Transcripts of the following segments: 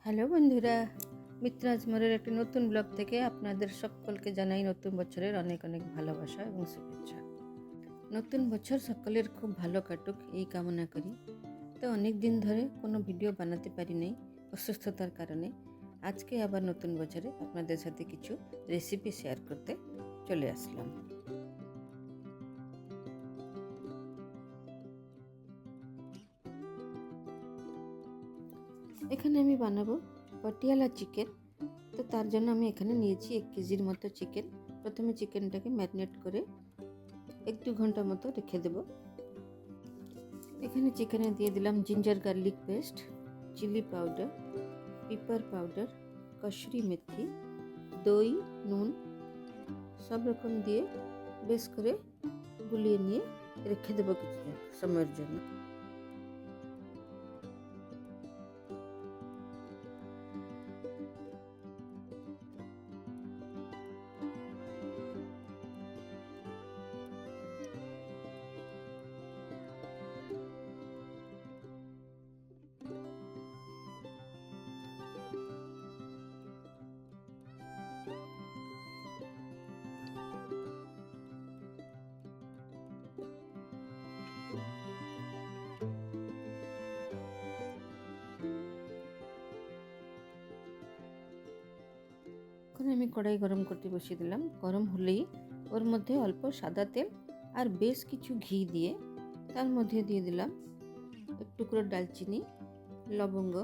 Hello বন্ধুরা, মিত্রাজ মোড়ের একটি নতুন ব্লগ থেকে আপনাদের সকলকে জানাই নতুন বছরের অনেক অনেক ভালোবাসা এবং শুভেচ্ছা। নতুন বছর সকলের খুব ভালো কাটুক এই কামনা করি। তো অনেক দিন ধরে কোনো ভিডিও বানাতে পারি নাই অসুস্থতার কারণে। আজকে আবার নতুন বছরে আপনাদের সাথে কিছু রেসিপি শেয়ার করতে চলে আসলাম। এখানে আমি বানাবো পটিয়ালা চিকেন। তো তার জন্য আমি এখানে নিয়েছি 1 কেজির মতো চিকেন। প্রথমে চিকেনটাকে ম্যারিনেট করে 1-2 ঘন্টা মতো রেখে দেব। এখানে চিকেনে দিয়ে দিলাম ginger garlic paste, chilli powder, pepper powder, কসুরি মেথি, দই, নুন সব রকম দিয়ে বেশ করে গুলিয়ে নিয়ে রেখে দেবো কিছু সময়ের জন্য। এখন আমি কড়াই গরম করতে বসিয়ে দিলাম। গরম হলেই ওর মধ্যে অল্প সাদা তেল আর বেশ কিছু ঘি দিয়ে তার মধ্যে দিয়ে দিলাম এক টুকরো ডালচিনি, লবঙ্গ,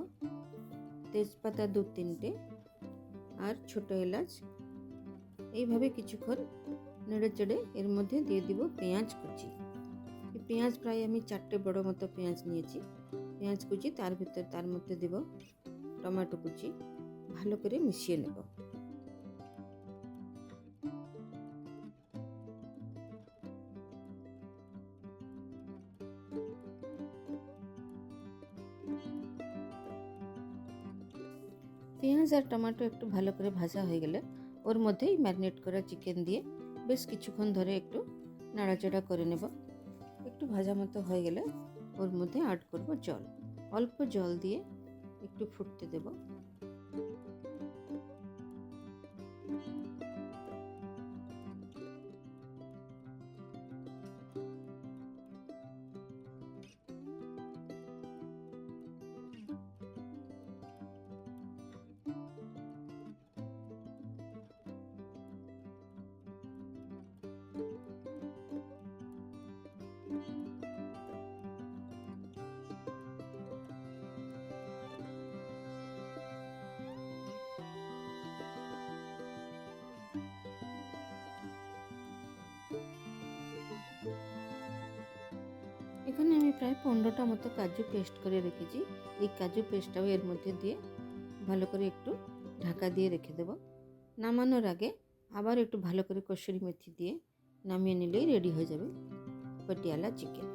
তেজপাতা 2-3টে আর ছোট এলাচ। এইভাবে কিছুক্ষণ নেড়ে চেড়ে এর মধ্যে দিয়ে দিব পেঁয়াজ কুচি। এই পেঁয়াজ প্রায় আমি 4টে বড় মতো পেঁয়াজ নিয়েছি। পেঁয়াজ কুচি তার মধ্যে দেব টমেটো কুচি, ভালো করে মিশিয়ে নেব। পেঁয়াজ আর টমেটো একটু ভালো করে ভাজা হয়ে গেলে ওর মধ্যেই ম্যারিনেট করা চিকেন দিয়ে বেশ কিছুক্ষণ ধরে একটু নাড়াচাড়া করে নেব। একটু ভাজা মতো হয়ে গেলে ওর মধ্যে অ্যাড করব জল। অল্প জল দিয়ে একটু ফুটতে দেব। এখানে আমি প্রায় 15টা মতো কাজু পেস্ট করে রেখেছি। এই কাজু পেস্টটাও এর মধ্যে দিয়ে ভালো করে একটু ঢাকা দিয়ে রেখে দেব। নামানোর আগে আবার একটু ভালো করে কসুরি মেথি দিয়ে নামিয়ে নিলেই রেডি হয়ে যাবে পটিয়ালা চিকেন।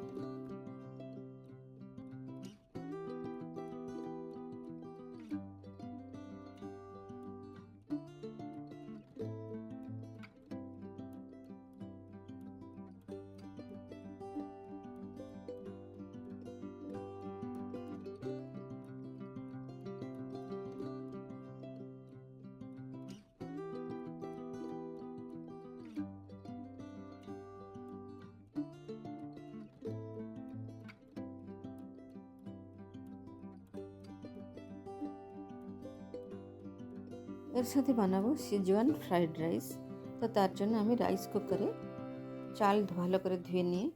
এর সাথে বানাবো সিজওয়ান ফ্রাইড রাইস। তো তার জন্য আমি রাইস কুকারে চাল ভালো করে ধুয়ে নিয়ে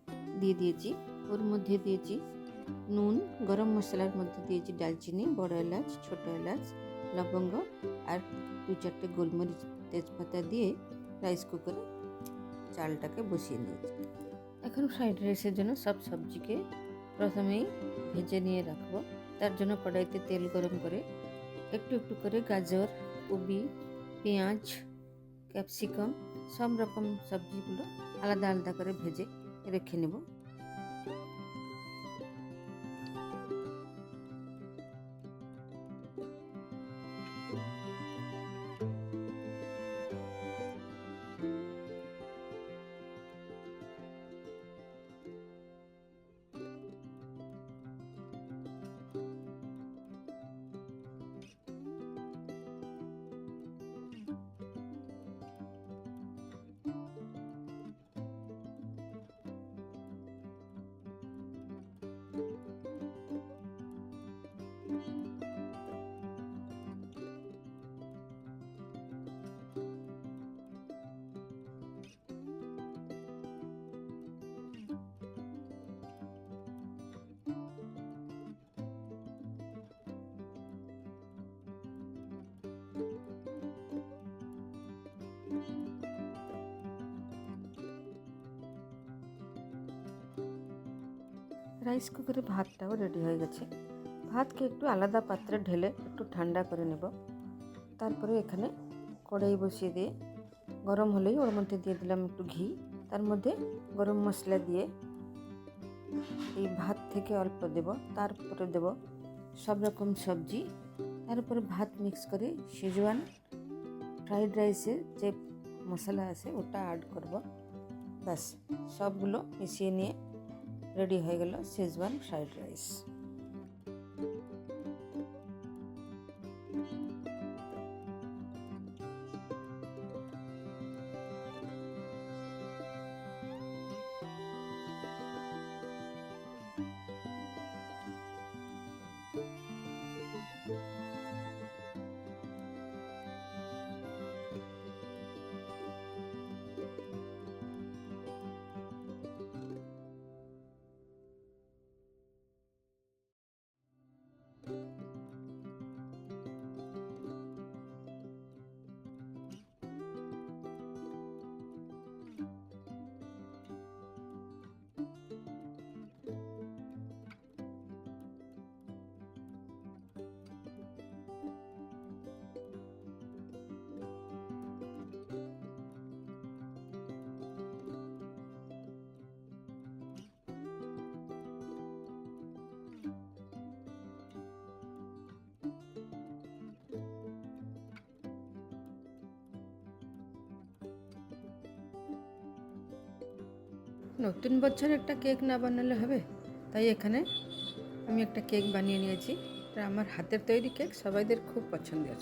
দিয়ে দিয়েছি। ওর মধ্যে দিয়েছি নুন, গরম মশলার মধ্যে দিয়েছি ডালচিনি, বড় এলাচ, ছোট এলাচ, লবঙ্গ আর 2-4টে গোলমরিচ, তেজপাতা দিয়ে রাইস কুকারে চালটাকে বসিয়ে নিয়েছি। এখন ফ্রাইড রাইসের জন্য সব সবজিকে প্রথমেই ভেজে নিয়ে রাখবো। তার জন্য কড়াইতে তেল গরম করে একটু একটু করে গাজর, কবি, পেঁয়াজ, ক্যাপসিকাম সব রকম সবজিগুলো আলাদা আলাদা করে ভেজে রেখে নেব। রাইস কুকারে ভাতটাও রেডি হয়ে গেছে। ভাতকে একটু আলাদা পাত্রে ঢেলে একটু ঠান্ডা করে নেব। তারপরে এখানে কড়াই বসিয়ে দিয়ে গরম হলেই ওর মধ্যে দিয়ে দিলাম একটু ঘি, তার মধ্যে গরম মশলা দিয়ে এই ভাত থেকে অল্প দেব, তারপরে দেব সব রকম সবজি, তারপরে ভাত মিক্স করে শেজওয়ান ফ্রাইড রাইসের যে মশলা আছে ওটা অ্যাড করব। ব্যাস সবগুলো মিশিয়ে নিয়ে রেডি হয়ে গেল শেজওয়ান ফ্রাইড রাইস। নতুন বছর একটা কেক না বানালে হবে, তাই এখানে আমি একটা কেক বানিয়ে নিয়েছি। এটা আমার হাতের তৈরি কেক, সবাইদের খুব পছন্দের।